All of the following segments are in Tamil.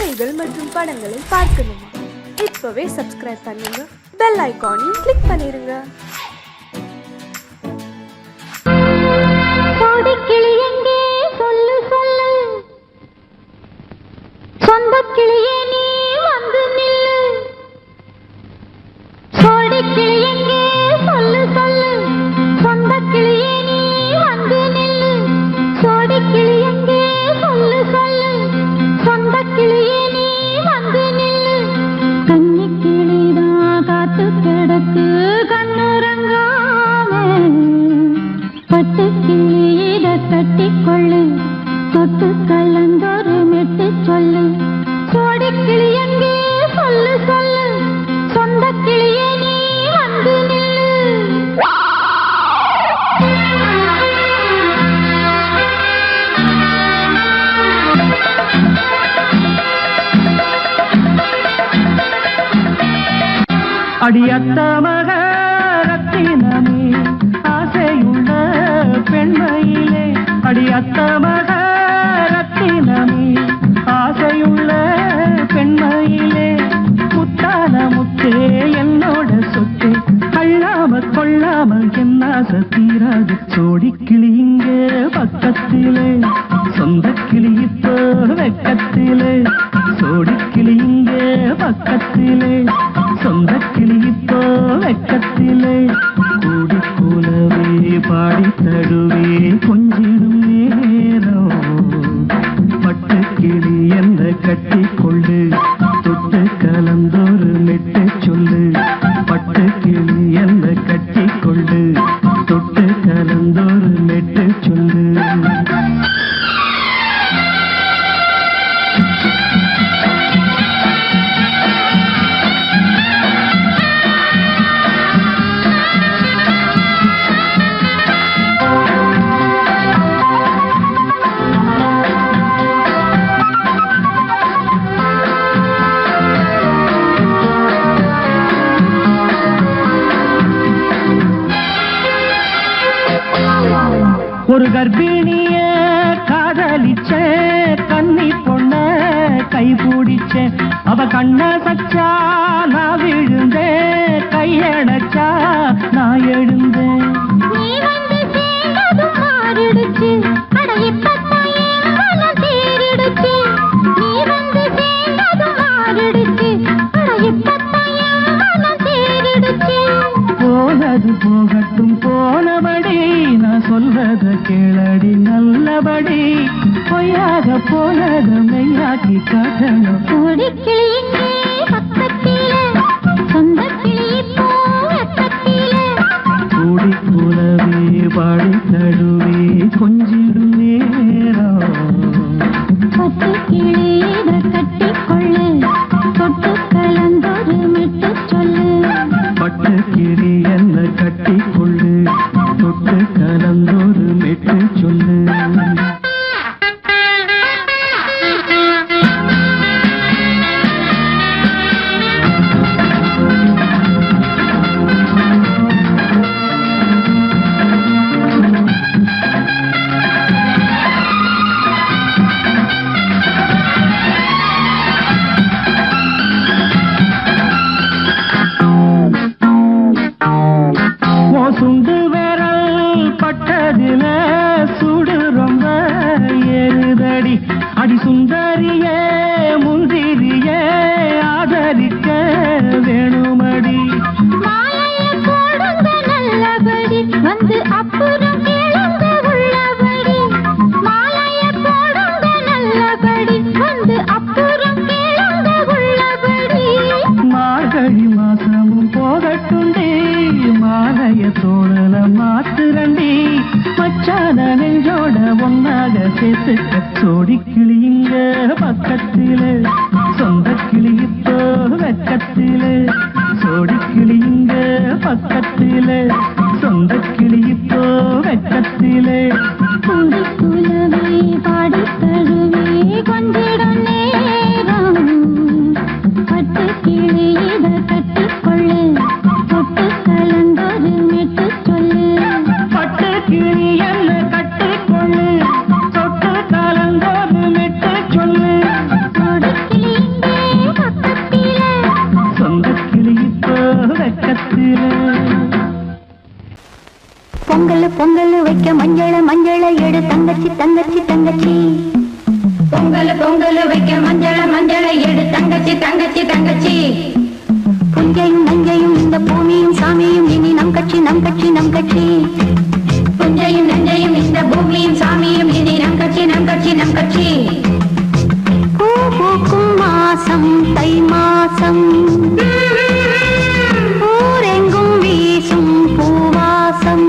கதைகள் மற்றும் படங்களை பார்க்கணுமா? இப்பவே சப்ஸ்கிரைப் பண்ணுங்க, பெல் ஐகானையும் கிளிக் பண்ணிருங்க. கோடிக்கிளி எங்கே சொல்லு சொல்லு, சொந்த கிளியே நீ வந்து நில்லு. கோடிக்கிளி எங்கே சொல்லு சொல்லு, சொந்த கிளியே நீ வந்து நில்லு. கோடிக்கிளி எங்கே சொல்லு சொல்லு, சொந்த கிளியே நீ வந்து நில்லு. கன்னி கிளிதான் காத்து கிடக்கு கண்ணுறங்காம, பட்டு கிளியிட கட்டிக்கொள்ளு, தொட்டு கலந்தொரு மெட்டு சொல்லு. கோடி கிளி எங்கே சொல்லு சொல்லு, சொந்த கிளியே நீ வந்து நில்லு. அடியத்த மகரத்தினமே ஆசையுள்ள பெண்மையிலே, அடியத்த மகரத்தினமே ஆசையுள்ள பெண்மையிலே, முத்தான முத்தே என்னோட சொத்து, அள்ளாம கொள்ளாம என்ன தீராது. சோடிக்கிளி இங்கே பக்கத்திலே, சொந்த கிளி இப்போ வெக்கத்திலே. சோடிக்கிளி இங்கே பக்கத்திலே, சொந்த கிளி இப்போ வெக்கத்திலே. கூடி கூலவே பாடி தடுவே கொஞ்சிடும் நேரம், பட்டு கிளி என்ற கட்டி கொள்ளு, தொட்டு கலந்தொரு மெட்டு சொல்லு. பட்டு கிளி என்ற கட்டி கொள்ளு, தொட்டு கலந்தொரு மெட்டு சொல்லு. ஒரு கர்ப்பிணிய காதலிச்ச கன்னி பொண்ண கைபிடிச்ச, அவ கண்ண சச்சா நான் விழுந்தேன், கையடைச்சா நான் எழுந்தேன். நீ வந்து சேர்ந்ததும் மாறிடுச்சு, அட இப்பத்தான் என் மனம் தேறிடுச்சு. நீ வந்து சேர்ந்ததும் மாறிடுச்சு, அட இப்பத்தான் என் மனம் தேறிடுச்சு. போனது போகட்டும் போனபடி, நான் சொல்றத கேளடி நல்லபடி. பொய்யாக போனது மெய்யாக்கி காட்டணும். கோடிக்கிளி எங்கே பக்கத்திலே, சொந்த கிளி இப்போ வெக்கத்திலே. கூடி கூலவே பாடி தடுவே கொஞ்சிடும் நேரம், பட்டு கிளியிட கட்டிக்கொள்ளு, தொட்டு கலந்தொரு மெட்டு சொல்லு. பட்டு கிளி என்ன கட்டி கொள்ளு, தொட்டு கலந்தொரு மெட்டு சொல்லு. சுண்டு விரல் பட்டதில சுடு ரொம்ப ஏறுதடி, அடி சுந்தரியே முந்திரியே ஆதரிக்க வேணுமடி. மாலைய போடுங்க நல்லபடி, வந்து அப்புறம் கேளுங்க உள்ளபடி. மாலைய போடுங்க நல்லபடி, வந்து அப்புறம் கேளுங்க உள்ளபடி. மார்கழி மாசமும் போகட்டுண்டி, மாலைய தோழல மாத்துரண்டி. மச்சான நெஞ்சோட ஒன்னாக சேர்த்துக்க. சோடிக்கிளி இங்க பக்கத்திலே, சொந்த கிளி இப்போ வெக்கத்திலே. சோடிக்கிளி இங்க பக்கத்திலே, சொந்த கிளி இப்போ வெக்கத்திலே. கூடி குலவே பாடி தழுவே கொஞ்சிடும் நேரம், பட்டு கிளியிட கட்டிக்கொள்ளு, தொட்டு கலந்தொரு மெட்டு சொல்லு. பட்டு கிளி என்ன கட்டிக்கொள்ளு, தொட்டு கலந்தொரு மெட்டு சொல்லு. கோடி கிளி தங்கச்சி தங்கச்சி தங்கச்சி பொங்கல் பொங்கல் வைக்க மஞ்சள மஞ்சளை எடு தங்கச்சி தங்கச்சி தங்கச்சி புஞ்சையும் நஞ்சையும் இந்த பூமியும் சாமியும் இனி நம் கட்சி நம் கட்சி நம் கட்சி புஞ்சையும் நஞ்சையும் இந்த பூமியும் சாமியும் இனி நம் கட்சி நம் கட்சி நம் கட்சி பூ பூக்கும் மாசம் தை மாசம் ஊரெங்கும் வீசும் பூவாசம்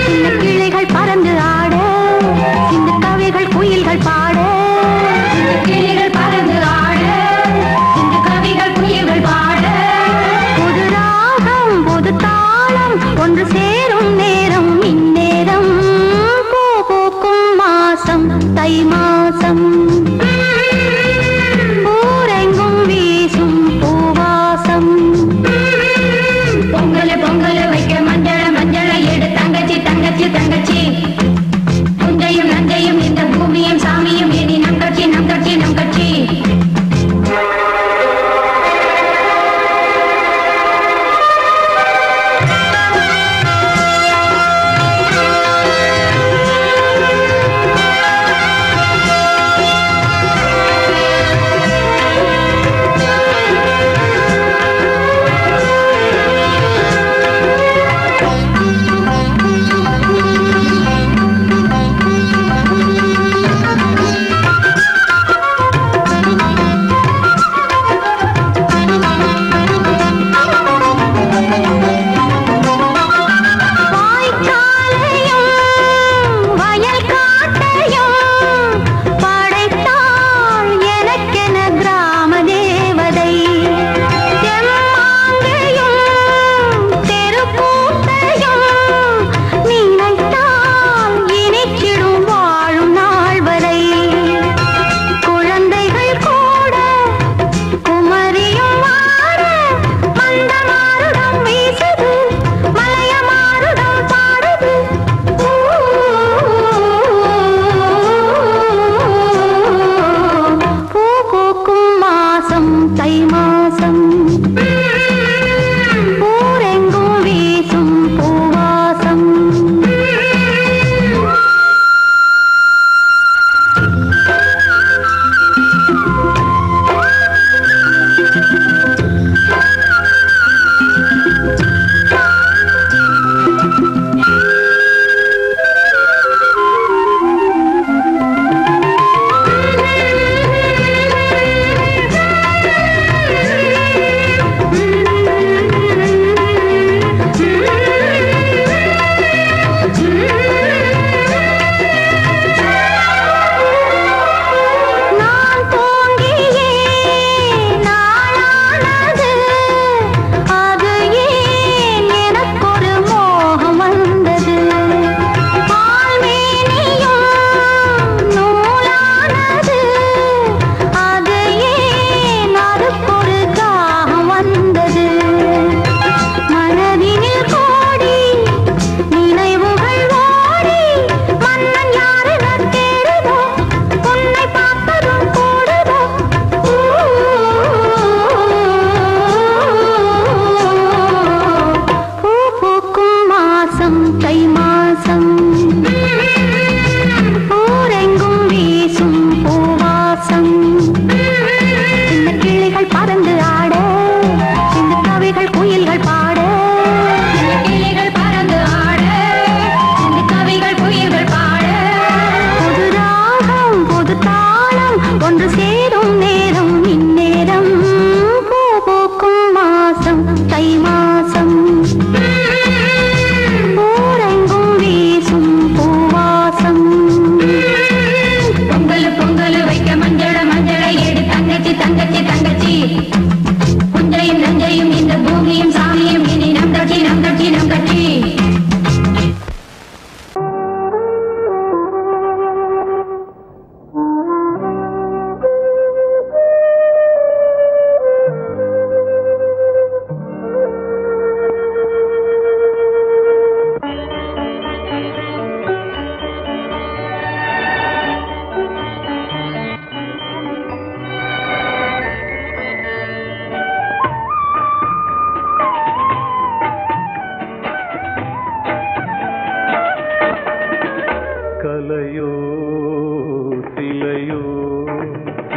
சின்ன கிளைகள் பறந்து ஆட சின்ன கவிகள் குயில்கள் பாட கிளைகள் பறந்து ஆட சின்ன கவிகள் குயில்கள் பாட புது ராகம் புது தாளம் ஒன்று சேரும் நேரம் இந்நேரம் பூ பூக்கும் மாசம் தை மாசம் ஊரெங்கும் வீசும்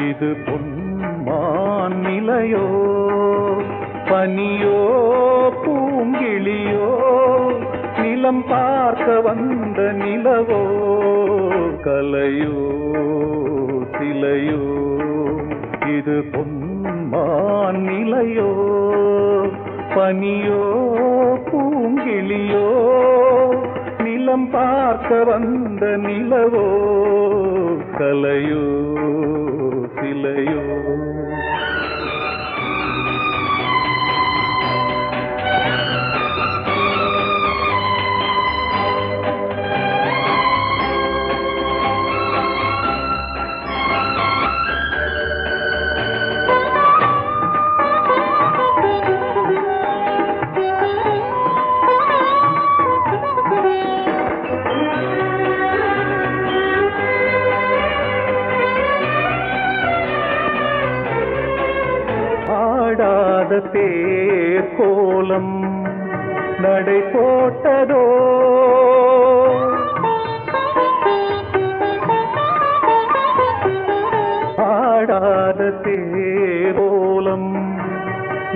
இது பொன்மான் நிலையோ பனியோ பூங்கிளியோ நிலம் பார்க்க வந்த நிலவோ கலையோ சிலையோ இது பொன்மான் நிலையோ பனியோ பூங்கிளியோ நிலம் பார்க்க வந்த நிலவோ கலையோ சிலையோ தேர் கோலம் நடை போட்டதோ ஆடாத தேரோலம்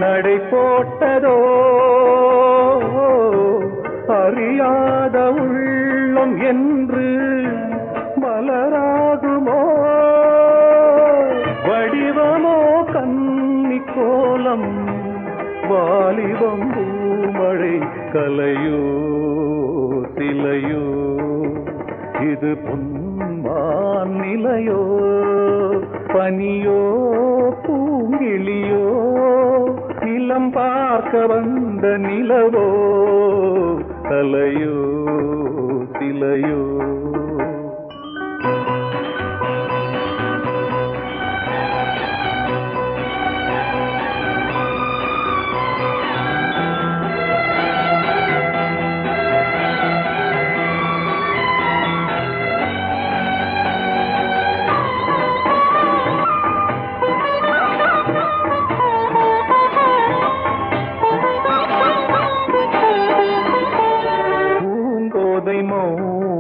நடை போட்டதோ அறியாத உள்ளம் என்று மலராகுமோ வடிவமோ கன்னி கோலம் வாலிபம் பூமழை கலையோ சிலையோ இது பொன்மான் நிலையோ பனியோ பூங்கிளியோ நிலம் பார்க்க வந்த நிலவோ கலையோ சிலையோ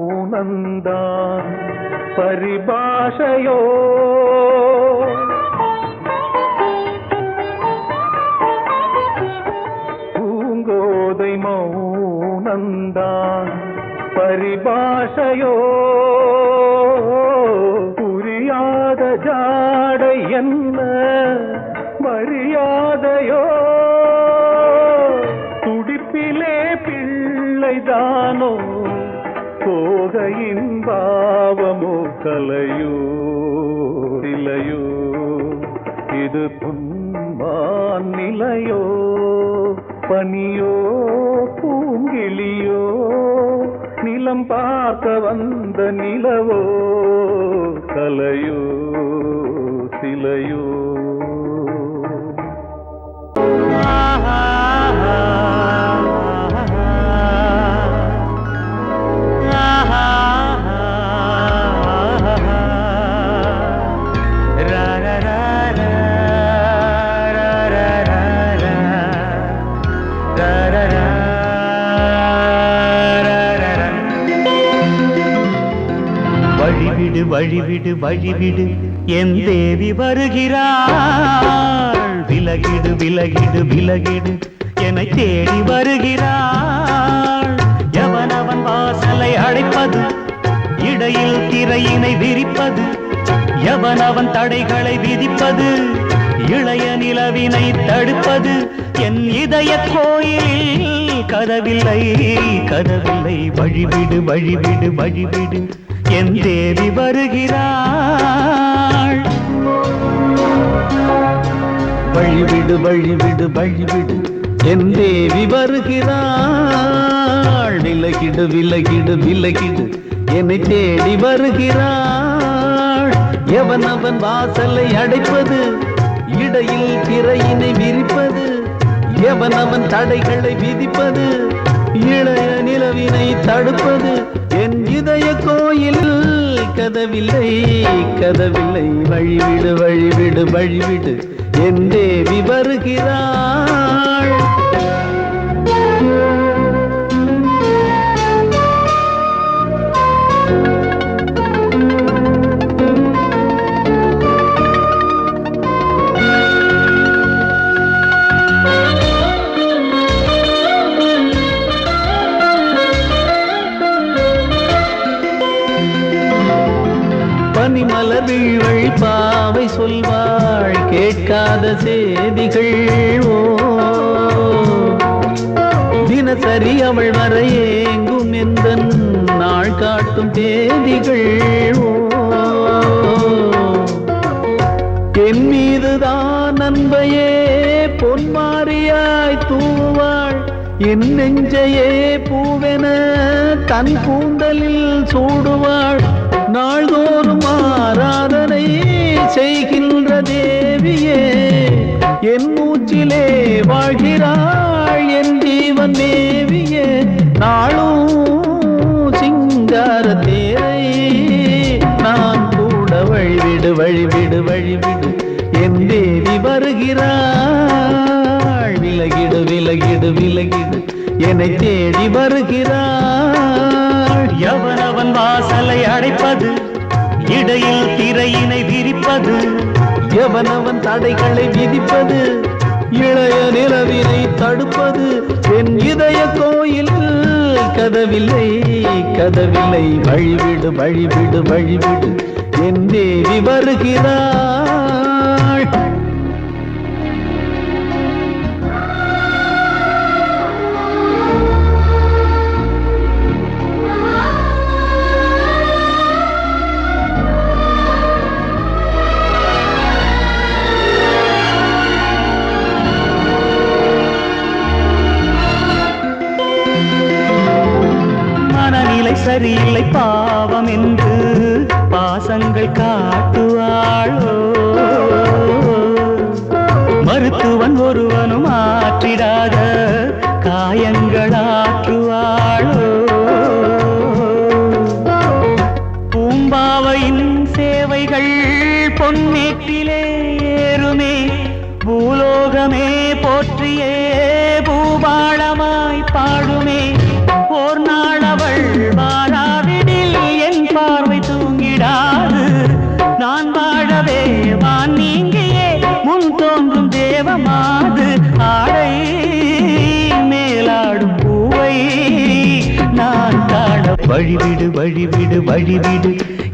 மௌனந்தான் பரிபாஷையோ பூங்கோதை மௌனந்தான் பரிபாஷையோ புரியாத ஜாடை என்ன மரியாதையோ துடிப்பிலே பிள்ளைதானோ போகையின் பாவமோ கலையோ சிலையோ இது பொன்மான் நிலையோ பனியோ பூங்கிளியோ நிலம் பார்க்க வந்த நிலவோ கலையோ சிலையோ வழிவிடு வழிவிடு வழிவிடு என் தேவி வருகிறாள் விலகிடு விலகிடு விலகிடு என்னை தேடி வருகிறாள் எவனவன் வாசலை அடைப்பது இடையில் திரையினை விரிப்பது எவனவன் தடைகளை விதிப்பது இளைய நிலவினை தடுப்பது என் இதய கோயிலில் கதவில்லை கதவில்லை வழிவிடு வழிவிடு வழிவிடு என் தேவி வருகிறாள் வழிவிடு வழிவிடு வழிவிடு என் தேவி வருகிறாள் விலகிடு விலகிடு விலகிடு என்னை தேடி வருகிறாள் எவனவன் வாசலை அடைப்பது இடையில் திரையினை விரிப்பது எவனவன் தடைகளை விதிப்பது இளைய நிலவினை தடுப்பது என் இதய கோயிலில் கதவில்லை கதவில்லை வழிவிடு வழிவிடு வழிவிடு என் தேவி வருகிறாள் சொல்வாள் கேட்காத செய்திகள் ஓ தினசரி அவள் வர ஏங்கும் எந்த நாள் காட்டும் தேதிகள் ஓ என் மீதுதான் அன்பையே பொன்மாரியாய் தூவாள் என் நெஞ்சையே பூவென தன் கூந்தலில் சூடுவாள் நாள்தோறும் ஆராதனை செய்கின்ற தேவியே என் மூச்சிலே வாழ்கிறாள் என் ஜீவன் தேவியே நாளும் சிங்கார தேரை நான் கூட வழிவிடு வழிவிடு வழிவிடு என் தேவி வருகிறாள் விலகிடு விலகிடு விலகிடு என்னை தேடி வருகிறாள் எவனவன் வாசலை அடைப்பது இடையில் திரையினை விரிப்பது எவனவன் தடைகளை விதிப்பது இளைய நிலவினை தடுப்பது என் இதய கோயில் கதவில்லை கதவில்லை வழிவிடு வழிவிடு வழிவிடு என் தேவி வருகிறாள் சரியில்லை பாவம் என்று பாசங்கள் காட்டுவாளோ மருத்துவன் ஒருவனும் ஆற்றிடாத காயங்களாற்றுவாளோ பூம்பாவையின் சேவைகள் பொன்னேட்டிலே ஏறுமே பூலோகமே போற்றியே பூபாளமாய் பாடுமே ஓர் நாள் அவள் வாராவிடில் என் பார்வை தூங்கிடாது நான் வாழவே வான் நீங்கியே முன் தோன்றும் தேவமாது ஆடை மேலாடும் பூவை நான் காண வழிவிடு வழிவிடு வழிவிடு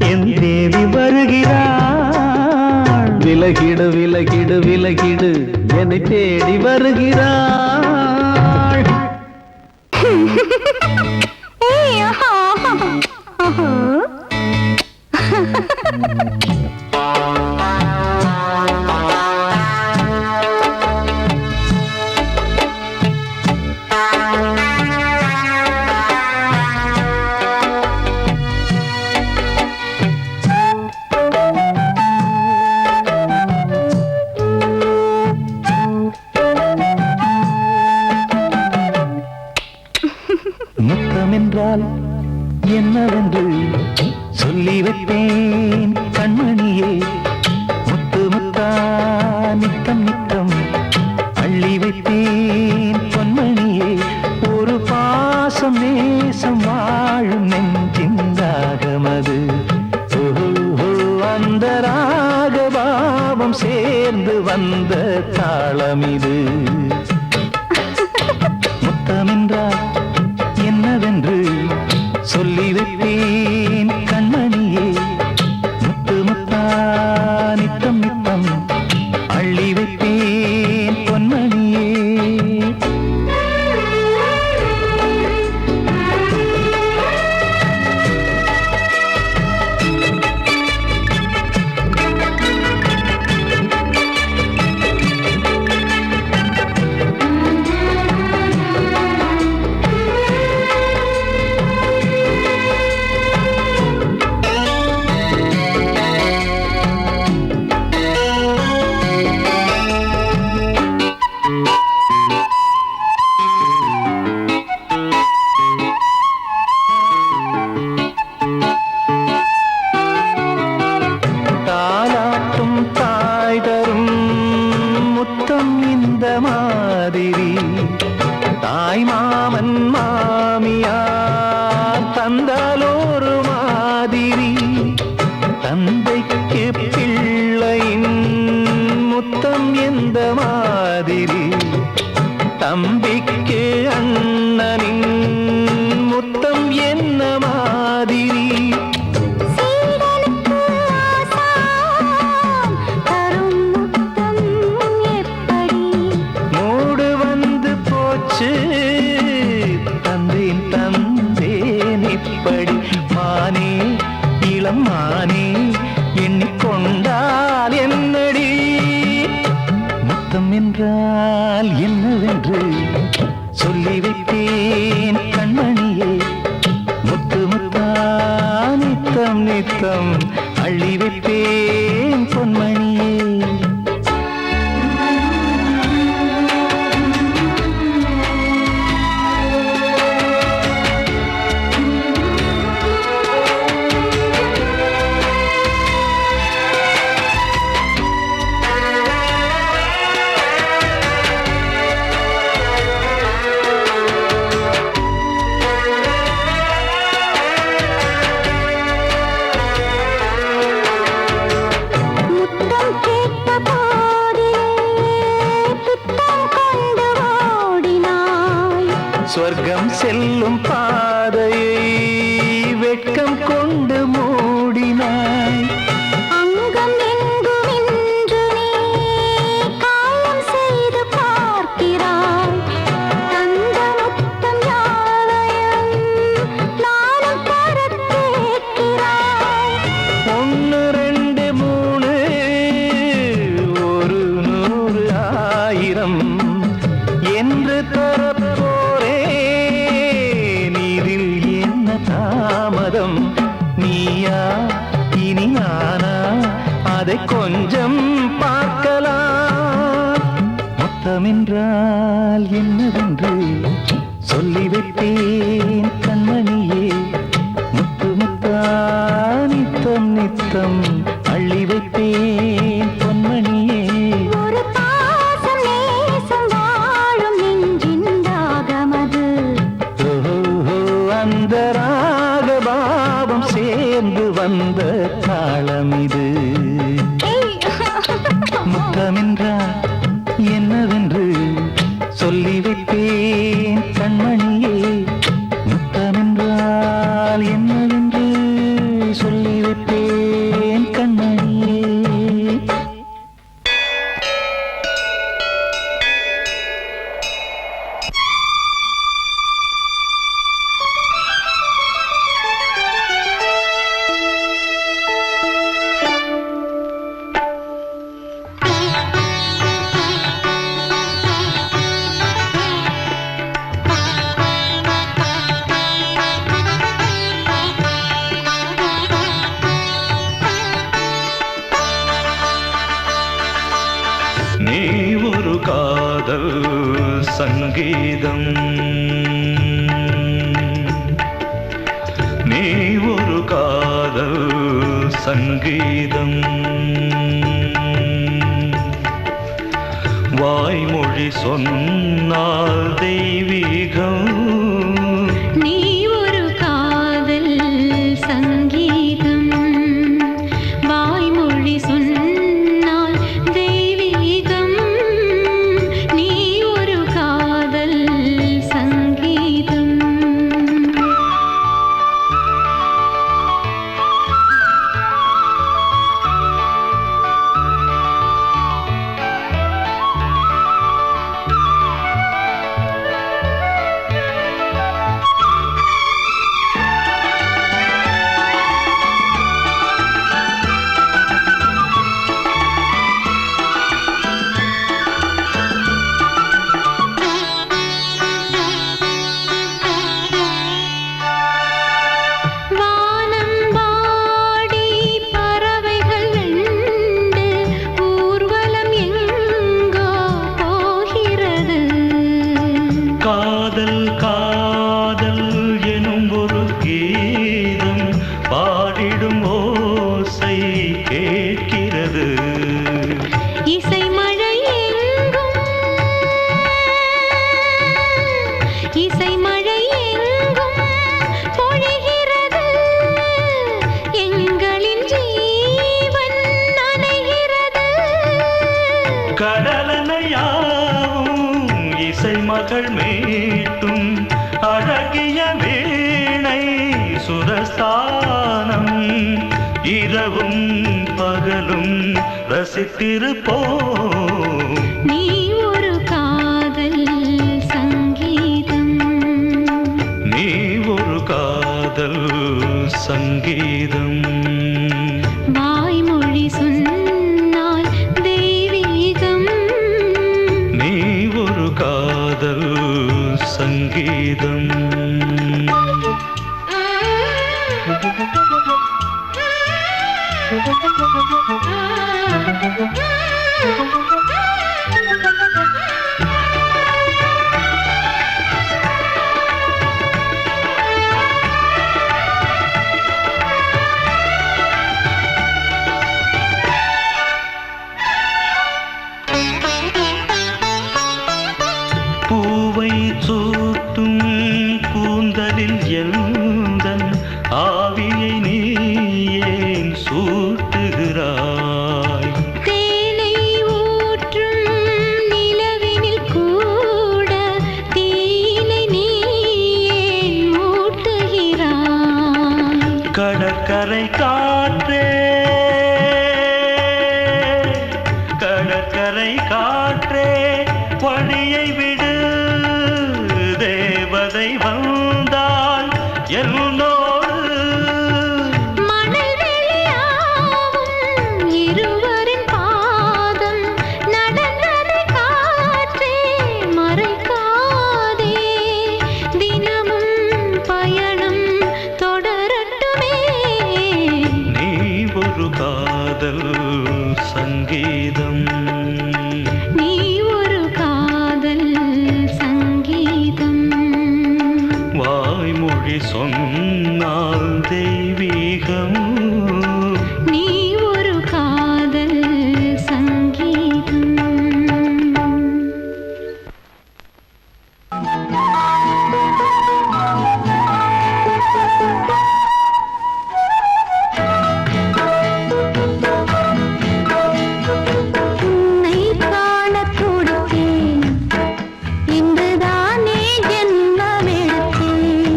என் தேவி வருகிறாள் விலகிடு விலகிடு விலகிடு என்னை தேடி வருகிறாள் முத்தமென்றால் என்னவென்று சொல்லி வைப்பேன் கண்மணியே முத்து முத்தா நித்தம் நித்தம் அள்ளி வைப்பேன் பொன்மணியே ஒரு பாசம் நேசம் வாழும் நெஞ்சின் ராகமது அந்த ராகபாவம் சேர்ந்து வந்த தாளமிது முத்தமென்றால் என்னவென்று சொல்லி வைப்பேன் கண்மணியே முத்து முத்தா நித்தம் நித்தம் அள்ளி வைப்பேன் பொன்மணியே தாய் மாமன் மாமியார் தந்தாலோரு மாதிரி தந்தைக்கு பிள்ளையின் முத்தம் எந்த மாதிரி தம்பிக்கு அண்ணனின் முத்தம் என்ன மாதிரி சீடனுக்கு ஆசான் முத்தம் என்றால் என்னவென்று சொல்லி வைத்தேன் கண்மணியே. முத்து முத்தா நித்தம் நித்தம் அள்ளி வைத்தேன் பொன்மணியே. சொர்க்கம் செல்லும் பாதையை வெட்கம் கொண்டு மூடினாய். அங்கம் எங்கும் இன்று நீ காயம் செய்து பார்க்கிறாய். தந்த முத்தம் யாவையும் நானும் தர கேட்கிறாய். 1 2 3 ஒரு 100 1000 என்று தாமதம். நீயா இனி நானா அதை கொஞ்சம் பார்க்கலாம். முத்தமென்றால் என்னவென்று சொல்லி வைத்தேன் கண்மணியே. முத்து முத்தா நித்தம் நித்தம் அள்ளி வைத்தேன் பொன்மணியே. ஒரு பாசம் நேசம் வாழும் நெஞ்சின் தாகமது. அந்த ராகபாவம் சேர்ந்து வந்த தாளம் இது. முத்தமென்றால் என்னவென்று சொல்லி வைத்தேன் கண்மணியே. முத்தமென்றால் என்னவென்று சொல்லி வைத்தேன் கண்மணியே. நீ ஒரு காதல் சங்கீதம், நீ ஒரு காதல் சங்கீதம். வாய்மொழி சொன்னால் தெய்வீகம். நீ ஒரு காதல் சங்கீதம், வாய்மொழி சொன்னால் தெய்வீகம். நீ ஒரு காதல் சங்கீதம். காதல் காதல் எனும் ஒரு கீதம் பாடிடும் ஓசை கேட்கிறது. இசை மழை எங்கும், இசை மழை எங்கும் பொழிகிறது. எங்களின் ஜீவன் நனைகிறது. கடலனையாவும் இசை மகள் மீட்டும் அழகிய வீணை சுரஸ்தானம். இரவும் பகலும் ரசித்திருப்போம். நீ ஒரு காதல் சங்கீதம், நீ ஒரு காதல் சங்கீதம். வாய்மொழி சொன்னால் தெய்வீகம். கடற்கரை காற்றே கடற்கரை காற்றே வழியை விடு தேவதை வந்தால் என்னோடு மணல் வெளியாகும் இருவரின் பாதம் நடந்ததை காற்றே மறைக்காதே தினமும் பயணம் தொடரட்டுமே நீ ஒரு காதல் சங்கீதம் நீ ஒரு காதல் சங்கீதம் வாய்மொழி சொன்னால் தெய்வீகம் நீ ஒரு காதல் சங்கீதம் உன்னை காணத் துடித்தேன் இன்றுதானே ஜென்மமெடுத்தேன்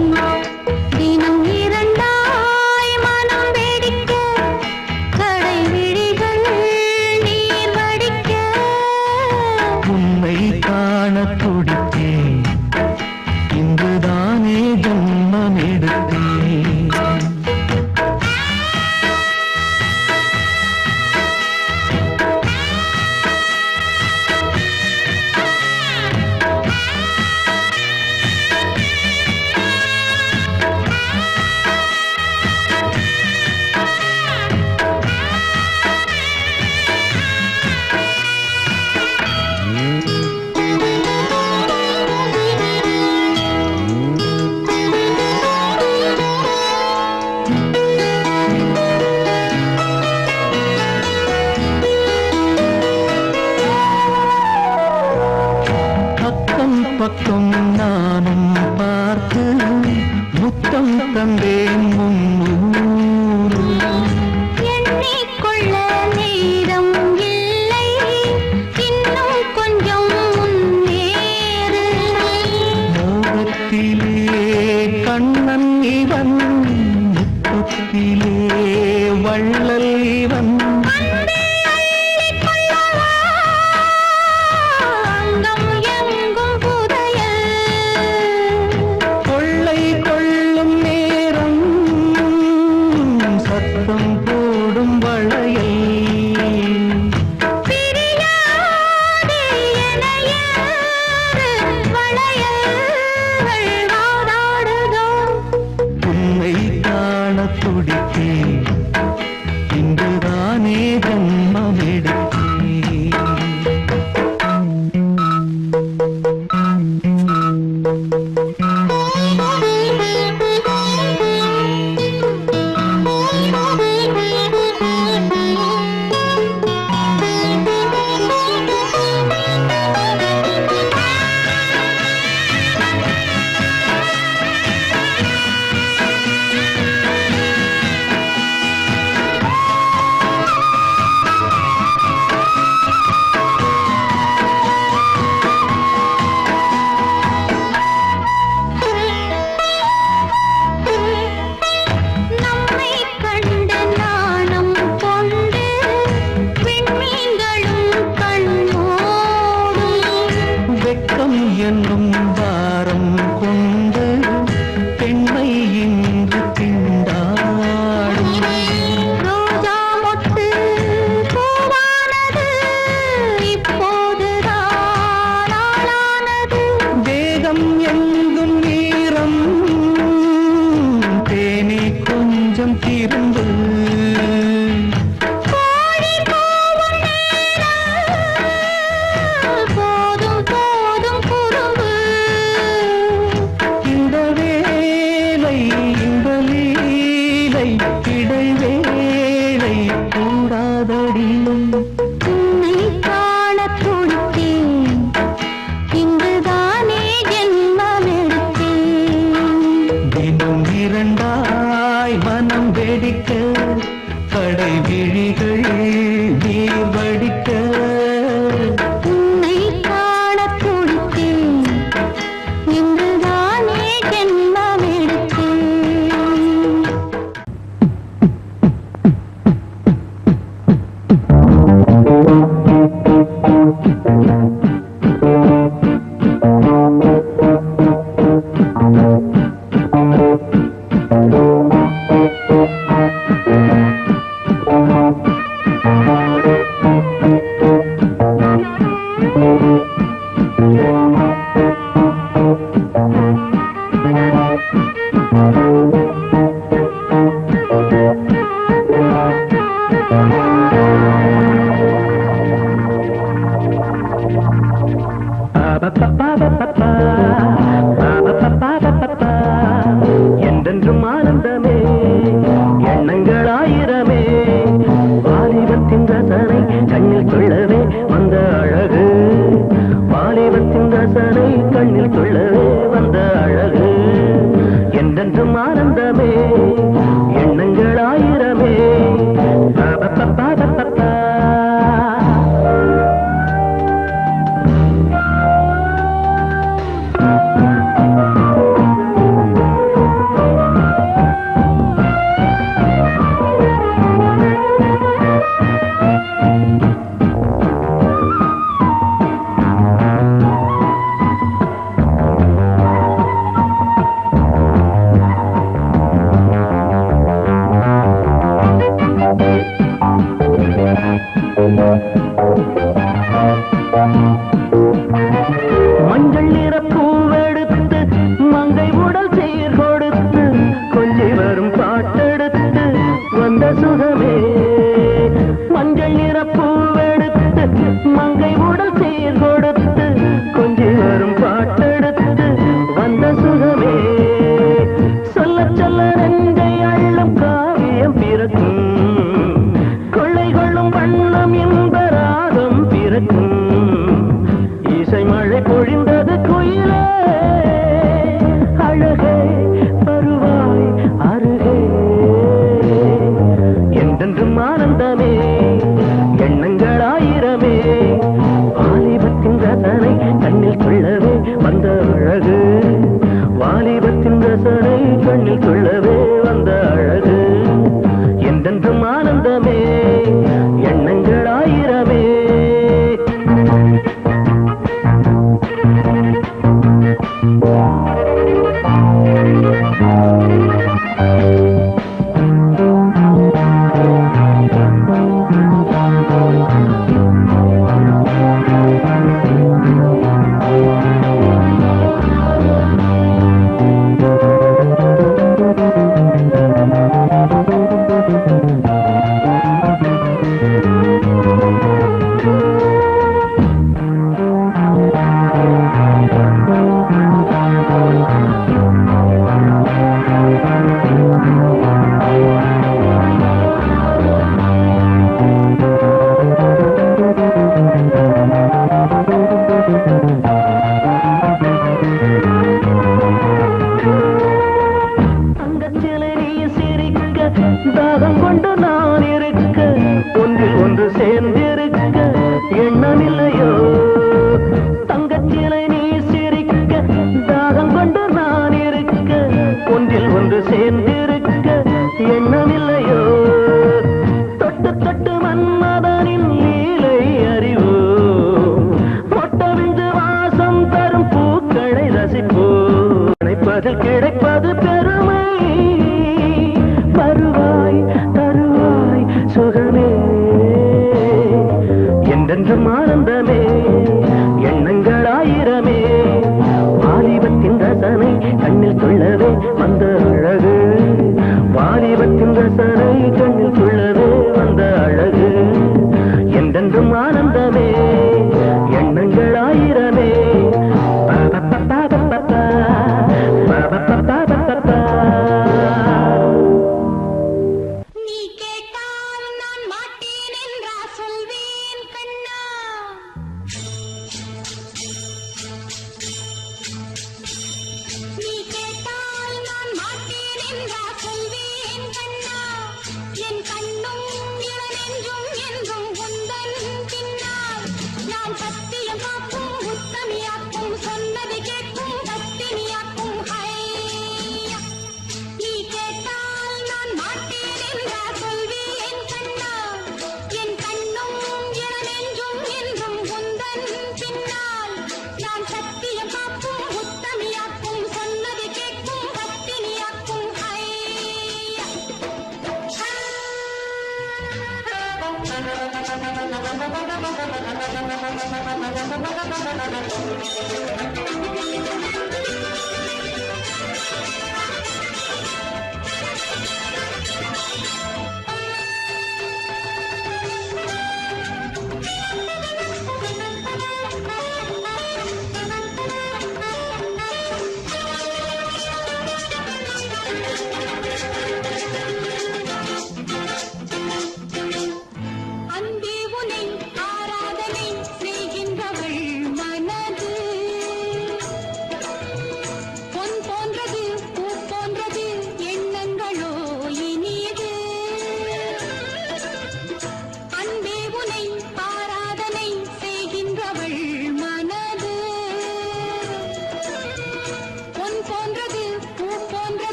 தினம் இரண்டாய் மனம் வெடிக்க கடை விழிகள் நீர் வடிக்க உன்னை காண துடித்தேன் இன்றுதானே ஜன்மம் எடுத்தேன் அக்கம் பக்கம் நானும் பார்த்து முத்தம் தந்தேன் முன்னூறு எண்ணிக்கொள்ள நேரம் இல்லை இன்னும் கொஞ்சம் முன்னேறு மோகத்திலே கண்ணன் இவன் முத்தத்திலே வள்ளல் இவன் அங்கம் எங்கும் புதையல் கொள்ளை கொள்ளும் நேரம் சத்தம் போடும் வளையல் பிரியாதே என யாரு வளையல்கள் வாதாடுதோ உன்னை காண துடித்தேன் இன்றுதானே ஜன்மம் எடுத்தேன் நம்மை கண்டு நாணம் கொண்டு விண்மீன்களும் கண்ணோடும் வெட்கம் என்னும் பாரம் கொண்டு பெண்மை இன்று திண்டாடும் ரோஜா மொட்டு பூவானது இப்போதுதான் ஆளானது வேகம் எங்கும் ஈரம் தேனி கொஞ்சம் திரும்பு கோழி கூவும் நேரம் போதும் போதும் குறும்பு என்றென்றும் ஆனந்தமே எண்ணங்கள் ஆயிரமே வாலிபத்தின் ரசனை கண்ணில் கொள்ளவே வந்த அழகு வாலிபத்தின் ரசனை கண்ணில் கொள்ளவே வந்த அழகு என்றென்றும் ஆனந்தமே எண்ணங்கள் ஆயிரமே மஞ்சள் நிற பூவெடுத்து மங்கை உடல் சீர் கொடுத்து கொஞ்சி வரும் பாட்டெடுத்து வந்த சுகமே மஞ்சள் நிற பூவெடுத்து மங்கை உடல் சீர் கொடுத்து கொஞ்சி வரும் பாட்டெடுத்து வந்த சுகமே சொல்ல சொல்ல நெஞ்சை அள்ளும் காவியம் பிறக்கும் கொள்ளை கொள்ளும் வண்ணம் என்பராகம் பிறக்கும் இசை மழை பொழிந்தது குயிலே அழகே வருவாய் அருகே என்றென்றும் ஆனந்தமே எண்ணங்கள் ஆயிரமே வாலிபத்தின் ரசனை கண்ணில் கொள்ளவே வந்த அழகு வாலிபத்தின் ரசனை கண்ணில் கொள்ளவே வந்த அழகு என்றென்றும் ஆனந்தமே எண்ணங்கள் ஆயிரமே தாகம் கொண்டு நான் இருக்க ஒன்றில் ஒன்று சேர்ந்திருக்க எண்ணமில்லையோ தங்கச்சிலை நீ சிரிக்க தாகம் கொண்டு நான் இருக்க ஒன்றில் ஒன்று சேர்ந்திருக்க எண்ணமில்லையோ தொட்டு தொட்டு மன்மதனின் லீலை அறிவோ மொட்டவிந்து வாசம் தரும் பூக்களை ரசிப்போ நினைப்பதில் கிடைப்பது பெருமை வருவாய் தருவாய் சுகமே என்றென்றும் ஆனந்தமே எண்ணங்கள் ஆயிரமே வாலிபத்தின் ரசனை கண்ணில் கொள்ளவே வந்த அழகு வாலிபத்தின் ரசனை கண்ணில் கொள்ளவே வந்த அழகு என்றென்றும் ஆனந்தமே எண்ணங்கள் ஆயிரமே என் கண்ணோ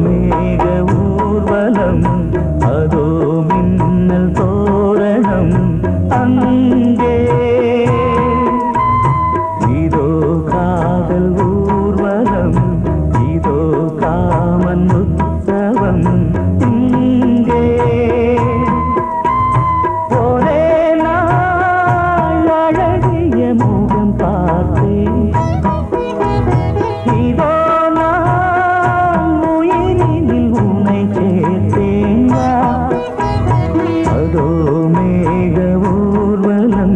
மேக ஊர்வலம் அதோ மின்னல் தோரணம் அங்கே இதோ காதல் ஊர்வலம் இதோ காமன் உற்சவம் இங்கே ஒரே நாள் அழகிய முகம் பார்த்தேன் இதோ நான் உயிரினில் உன்னை சேர்த்தேன் வா. அதோ மேக ஊர்வலம்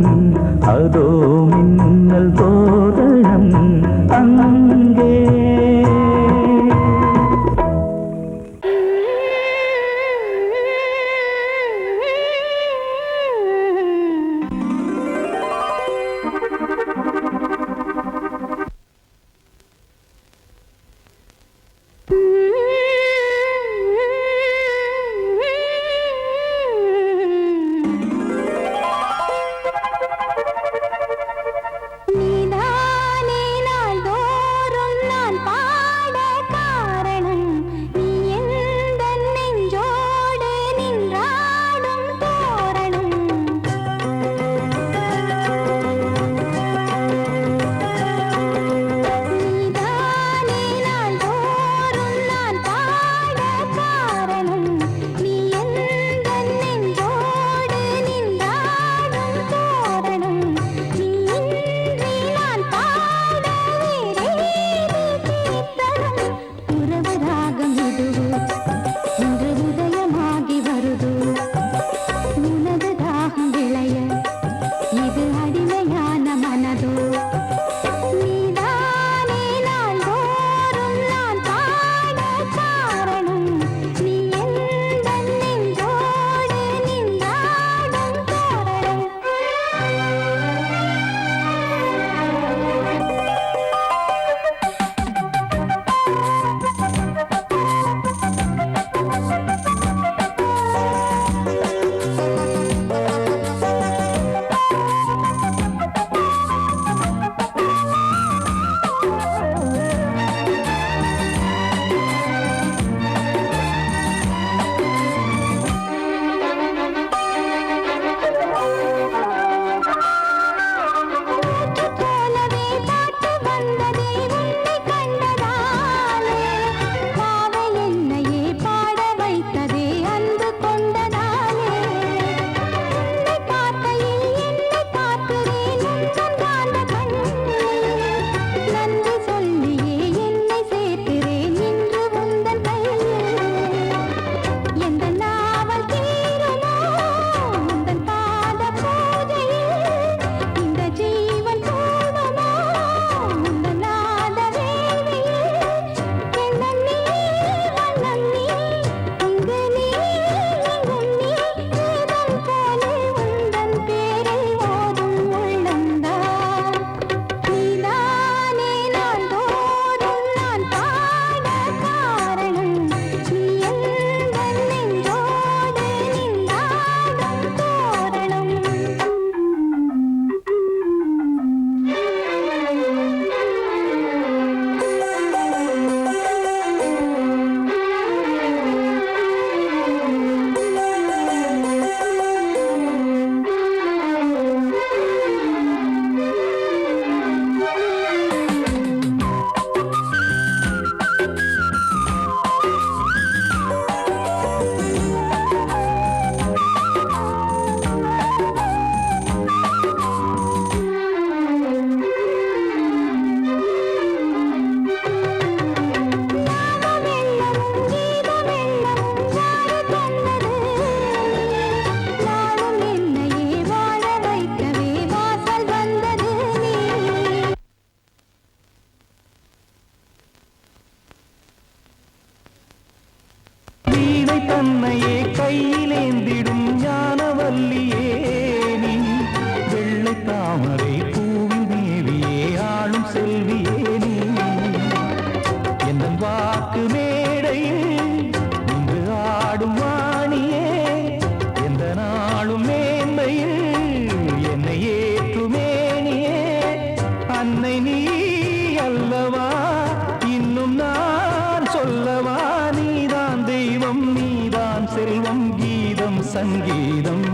சங்கீதம்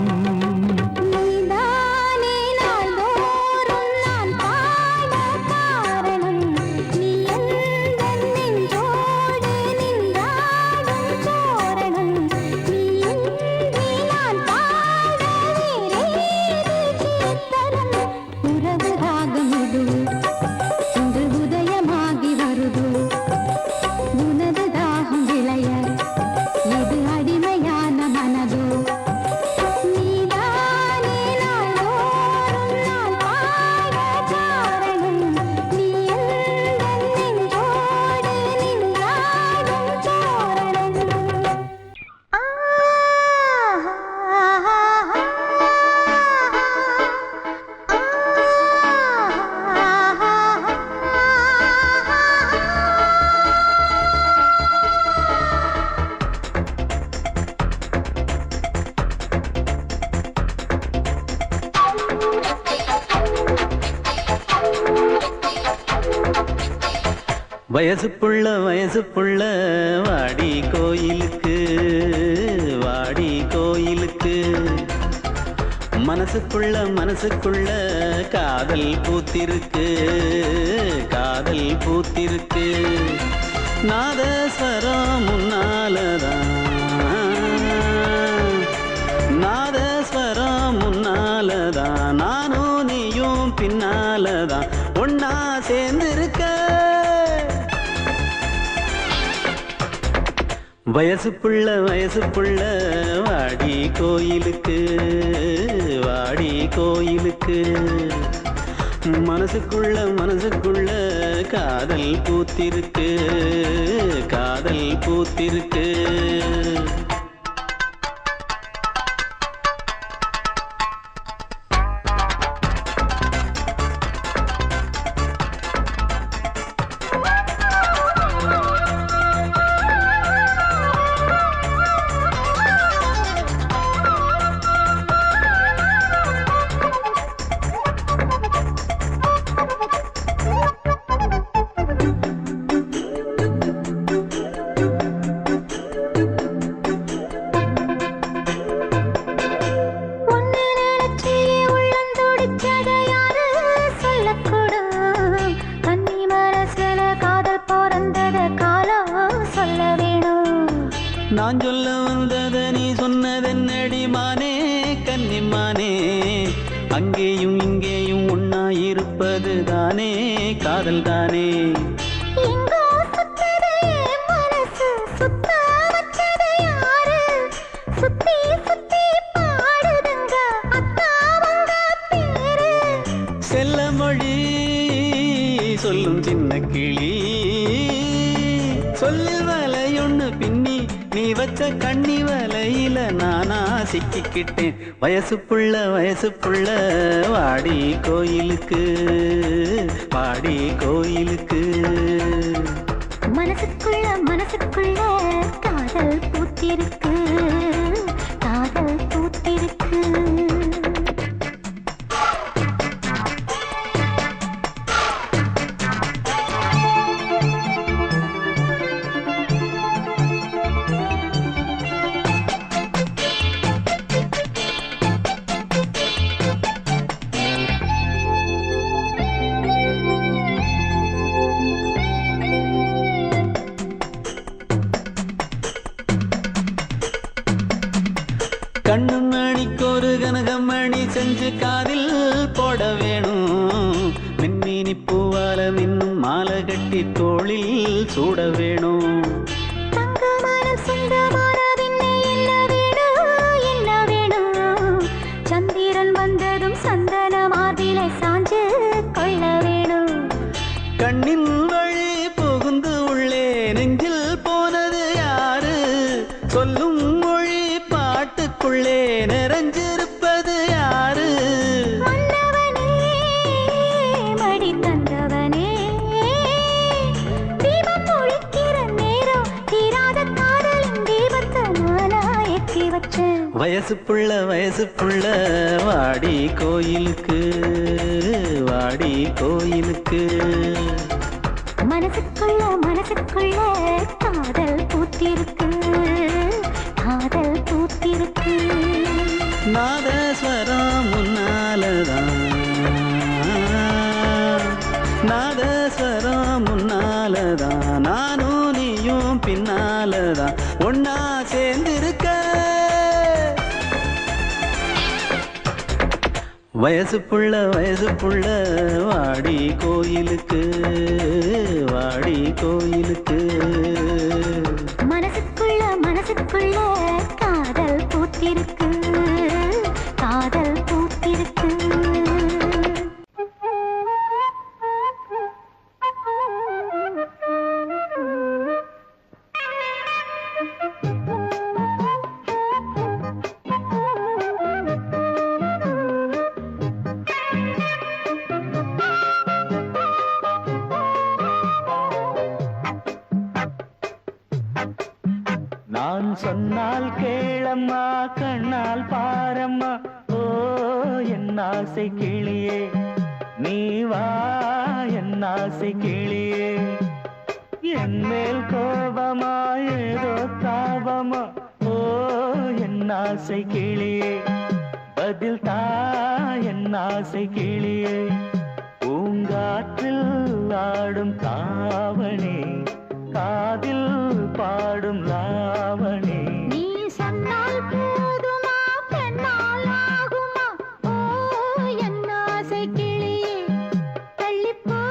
நீதானே நாள்தோறும் நான் பாட காரணம் நீ எந்தன் நெஞ்சோடு நின்றாடும் தோரணம் நீ இன்றி நான் பாட வேறேது கீர்த்தனம் உறவு ராகம் இது இன்று உதயமாகி வருது உனது தாகம் விளைய இது அடிமையான மனதோ நீதானே நாள்தோறும் நான் பாட காரணம் நீ எந்தன் நெஞ்சோடு நின்றாடும் தோரணம் வயசு புள்ள வாடி கோயிலுக்கு மனசுக்குள்ள காதல் பூத்திருக்கு நாதஸ்வரம் முன்னாலதான் நானும் நீயும் பின்னாலதான் ஒன்னா சேர்ந்திருக்க வயசு புள்ள வாடி கோயிலுக்கு மனசுக்குள்ள காதல் பூத்திருக்கு ஒன்னு நினைச்சி உள்ளம் துடிச்சத யாரு சொல்லக்கூடும் கன்னி மனசுல காதல் பிறந்தத காலம் சொல்ல வேணும் நான் சொல்ல வந்தத நீ சொன்னதென்னடி மானே கன்னிமானே அங்கேயும் இங்கேயும் ஒன்னா இருப்பது தானே காதல் தானே எங்கோ சுத்தது என் மனசு சுத்த வச்சது யாரு சுத்தி சுத்தி பாடுதுங்க அத்தாவங்க பேரு செல்ல மொழி சொல்லும் சின்ன கிளி சொல்லில் வலையொன்னு பின்னி நீ வச்ச கண்ணி வலையில நானா சிக்கிக்கிட்டேன் வயசு புள்ள வாடி கோயிலுக்கு மனசுக்குள்ள காதல் பூத்திருக்கு கண்ணு மணிக்கொரு கனகமணி செஞ்சு காதில் போட வேணும் மின்மினி பூவால மின்னும் மாலை கட்டி தோளில் சூட வேணும் தங்கமனம் சொந்தமான பின்னே என்ன வேணும் சந்திரன் வந்ததும் சந்தன மார்பிலை சாஞ்சு கொள்ள வேணும் கண்ணின் வழி புகுந்து உள்ளே நெஞ்சில் போனது யாரு சொல்லும் மொழி பாட்டுக்குள்ளே நிறைஞ்சிருப்பது யாரு மன்னவனே மடி தந்தவனே தீபம் ஒழிக்கிற நேரம் தீராத காதலின் தீபத்தை நானா ஏற்றி வச்சேன் வயசு புள்ள வாடி கோயிலுக்கு மனசுக்குள்ள காதல் பூத்திருக்கு நாதஸ்வரம் முன்னாலதான் நாதஸ்வரம் முன்னாலதான் நானும் நீயும் பின்னாலதான் ஒன்னா சேர்ந்திருக்க வயசு புள்ள வாடி கோயிலுக்கு மனசுக்குள்ள காதல் பூத்திருக்கு நான் சொன்னால் கேளம்மா கண்ணால் பாரம்மா ஓ என் ஆசை கிளியே நீ வா என் ஆசை கிளியே என் மேல் கோபமா ஏதோ தாபமா ஓ என் ஆசை கிளியே பதில் தா என் ஆசை கிளியே பூங்காற்றில் ஆடும் தாவணி காதில் பாடும் லாவணி நீ சொன்னால் போதுமா பெண்ணால் ஆகுமா ஓ என் ஆசை கிளியே தள்ளிப்போ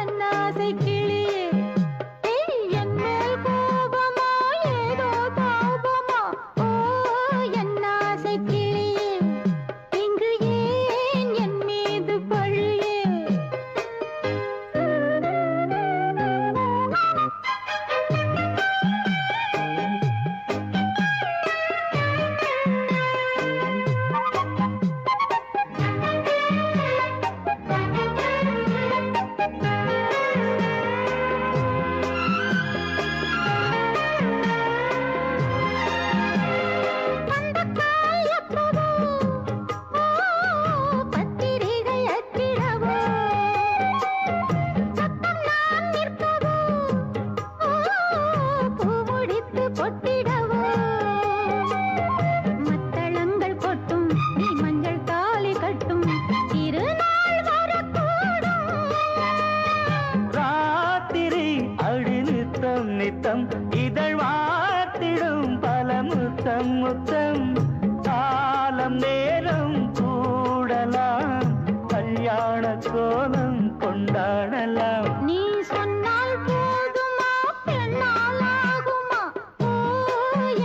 என் ஆசை கிளியே என் மேல் கோபமா ஏதோ தாபமா ஓ என் ஆசை கிளியே இங்கு ஏன் என் மீது பழியே நித்தம் இதழ் வார்த்திடும் பல முத்தம் முத்தம் காலம் நேரம் கூடலாம் கல்யாண கோலம் கொண்டாடலாம் நீ சொன்னால் போதுமா பெண்ணால் ஆகுமா ஓ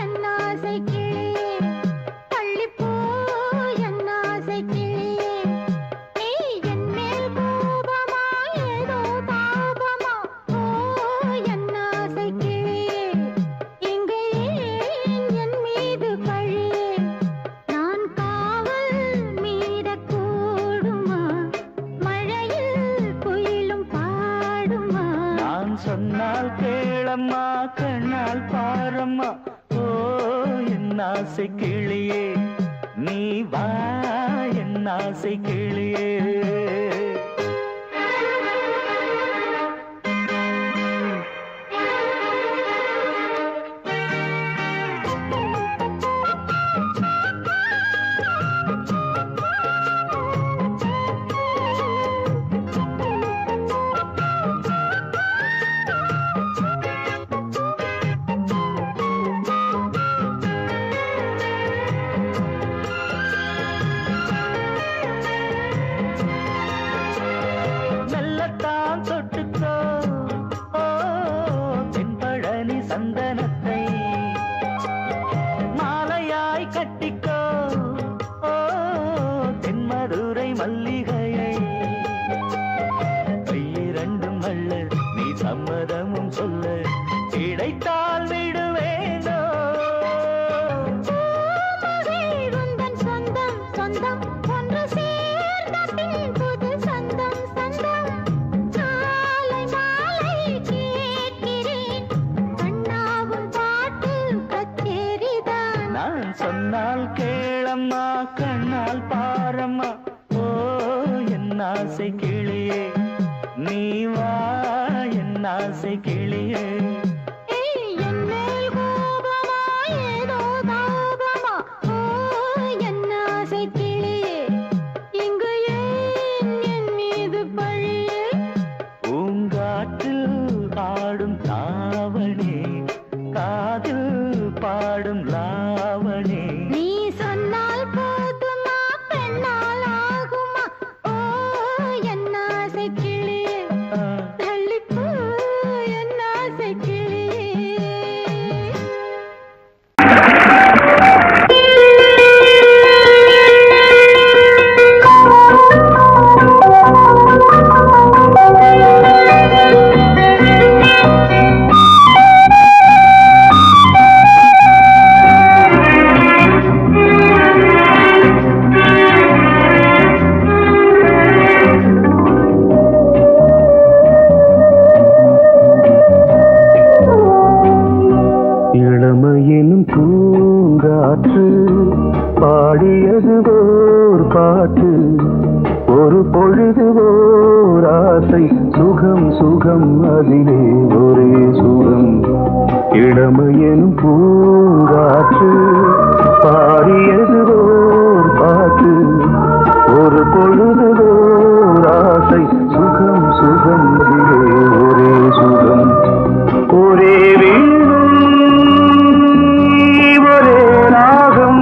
என் ஆசை கிளியே தள்ளிப்போ என் ஆசை கிளியே நீ என் மேல் கோபமா ஏதோ தாபமா ஓ என் ஆசை கிளியே இங்கே என் மீது பழியே நான் காவல் மீறக்கூடுமா மழையில் குயிலும் பாடுமா நான் சொன்னால் கேளம்மா கண்ணால் பாரம்மா ஓ என் ஆசை கிளியே நீ வா என் ஆசை கிளியே மெல்லத்தான் தொட்டுக்கோ ஓ தென்பழனி சந்தனத்தை மாலையாய் கட்டிக்கோ ஓ தென்மதுரை மல்லிகையை கையிரண்டும் அள்ள நீ சம்மதமும் சொல்ல கிடைத்தால் விடுவேனோ உந்தன் சொந்தம் சொந்தம் ஒன்று சேர்ந்த பின் புது சொந்தம் சொந்தம் காலை மாலை கேட்கிறேன் கண்ணாவும் பாட்டு கச்சேரிதான் நான் சொன்னால் கேளம்மா கண்ணால் பாரம்மா ஓ என் ஆசை கிளியே நீ வா என் ஆசை கிளியே என் மேல் கோபமா ஏதோ தாபமா ஓ என் இளமையின் பூங்காற்று பாடியது ஓர் பாட்டு ஒரு பொழுது ஓர் ஆசை சுகம் சுகம் அதிலே ஒரே சுகம் இளமையின் பூங்காற்று பாடியது ஓர் பாட்டு ஒரு பொழுது ஓர் ஆசை சுகம் சுகம் அதிலே ஒரே சுகம் ஒரே வீடும் ஒரே ராகம்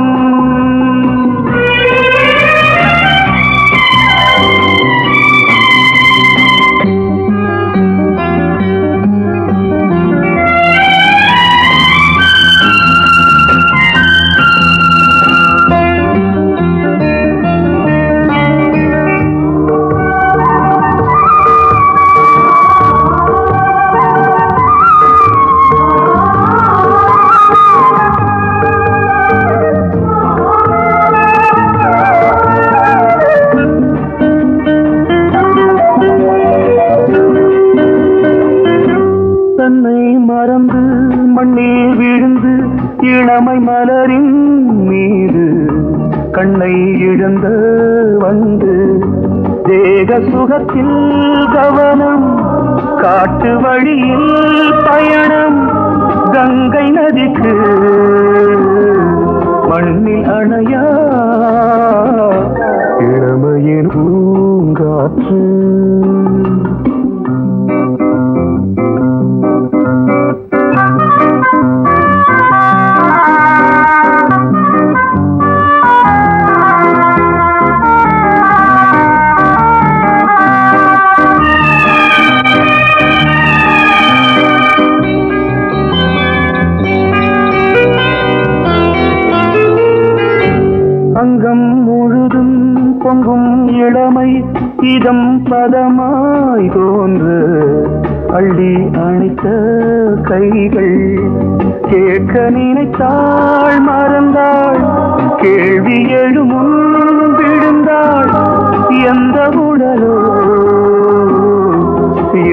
மறந்து மண்ணில் விழுந்து இளமை மலரின் மீது கண்ணை இழந்த வந்து தேக சுகத்தில் கவனம் காட்டு வழியில் பயணம் கங்கை நதிக்கு மண்ணில் அணையா இளமையின் பூங்காற்று அங்கம் முழுதும் பொங்கும் இளமை இதம் பதமாய் தோன்று அள்ளி அணைத்த கைகள் கேட்க நினைத்தாள் மறந்தாள் கேள்வி எழுமுன் விழுந்தாள் எந்த உடலோ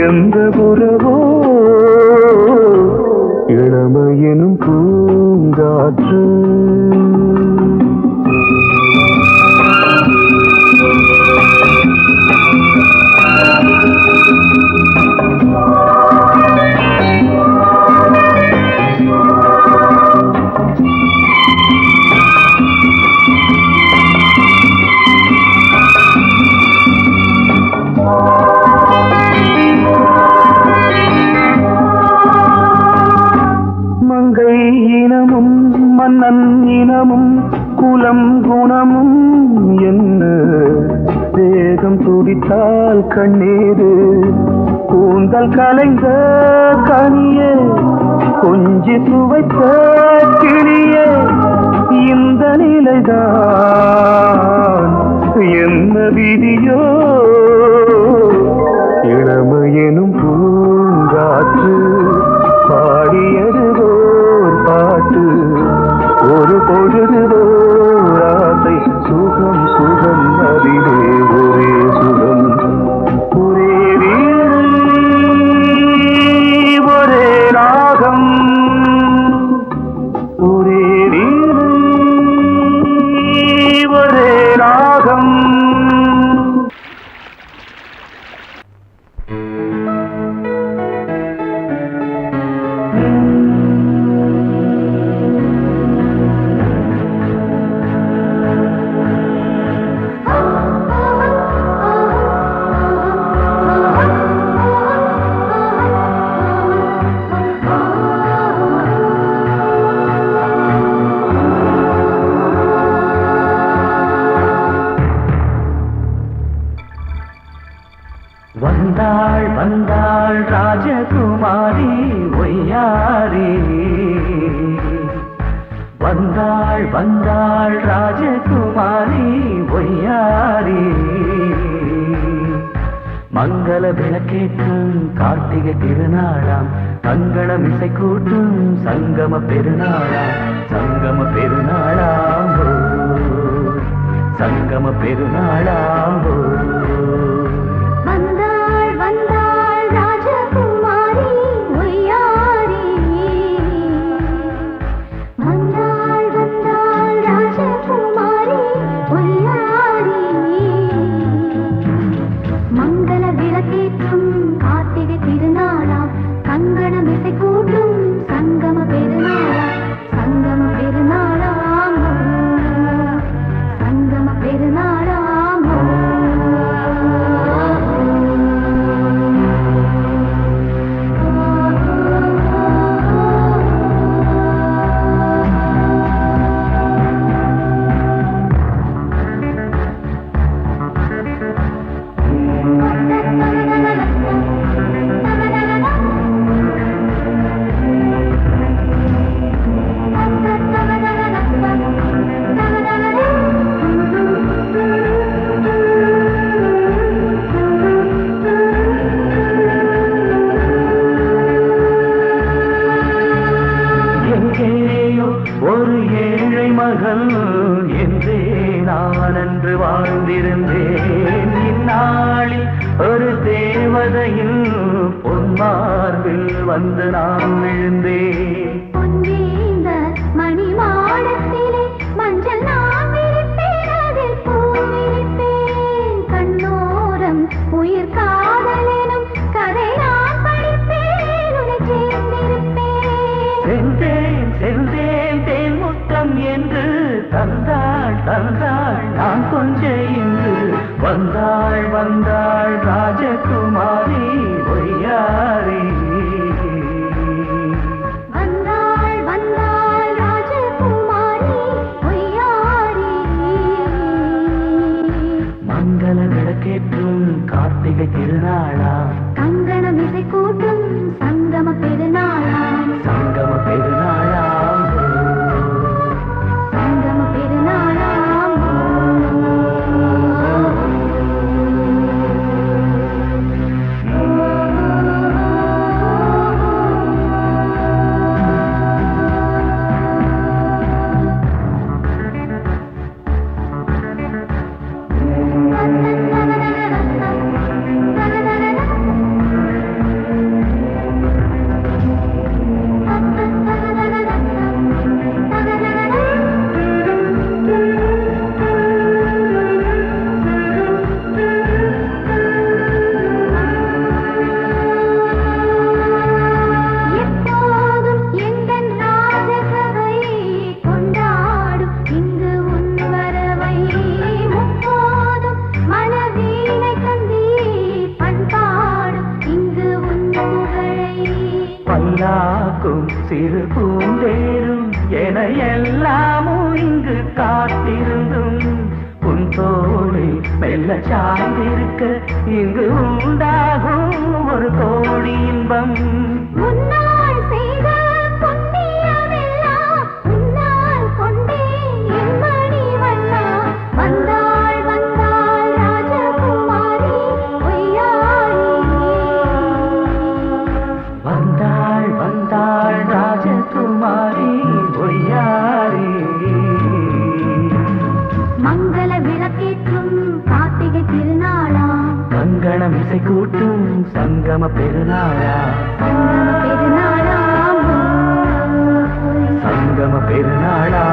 எந்த புறவோ இளமையெனும் பூங்காற்று இனமும் மன்னன் இனமும் குலம் குணமும் என்ன தேகம் துடித்தால் கண்ணீரு கூந்தல் கலைந்த கனியே கொஞ்சி சுவைத்த கிளியே இந்த நிலைதான் என்ன விதியோ இளமையெனும் பூங்காற்று பாடியது பாட்டு ஒரு பொழுது ஆசை சுகம் சுகம் அதிலே ஒரே சுகம் ஒரே வீடு ஒரே ராகம் ஒரே வீடு ஒரே ராகம் வந்தாள் வந்தாள் ராஜகுமாரி ஒய்யாரி வந்தாள் வந்தாள் ராஜகுமாரி ஒய்யாரி மங்கள விளக்கேற்றும் கார்த்திகை திருநாளாம் தங்களம் இசை கூட்டும் சங்கம பெருநாளாம் சங்கம பெருநாளாம் சங்கம பெருநாளாம் நீயோ ஒரு ஏழை மகள் என்றே நான் அன்று வாழ்ந்திருந்தேன். இந்நாளில் ஒரு தேவதையில் பொன்மார்பில் வந்து நான் விழுந்தேன். பொன்னேந்த மணி மாடத்திலே மஞ்சள் நான் விரிப்பேன், அதில் பூ விரிப்பேன். கண்ணோரம் உயிர் காதலெனும் கதை நான் படிப்பேன், உன்னை சேர்ந்திருப்பேன். சென்றேன் சென்றேன் தேன் முத்தம் என்று தந்தாள் தந்தாள் நான் கொஞ்ச இன்று வந்தாள் வந்தாள் ராஜகுமாரி ஒய்யாரி. வந்தாள் வந்தாள் ராஜகுமாரி ஒய்யாரி. மங்கள விளக்கேற்றும் கார்த்திகை திருநாளா, கங்கணம் இசை கூட்டும் சங்கம பெருநாளாம். சங்கம பெருநாளாம் சங்கம பெருநாளாம். எப்போதும் எந்தன் ராஜசபை கொண்டாடும் இங்கு உன் வரவை. முப்போதும் மனவீணை தந்தி பண்பாடும் இங்கு உன் புகழை. பல்லாக்கும் சிறு பூந்தேரும் என எல்லாமும் இங்கு காத்திருந்தும் உன் தோளில் மெல்ல சாய்ந்திருக்க இங்கு உண்டாகும் ஒரு கோடி இன்பம். முன்னால் செய்த புண்ணியமெல்லாம் உன்னால் கொண்டேன் என் மணி வண்ணா. வந்தாள் வந்தாள் ராஜகுமாரி ஒய்யாரி. வந்தாள் வந்தாள் ராஜகுமாரி ஒய்யாரி. மங்கள விளக்கேற்றும் கார்த்திகை திருநாளாம். கங்கணம் இசை கூட்டும் சங்கம பெருநாளா, சங்கம பெருநாளாம். சங்கம பெருநாளா.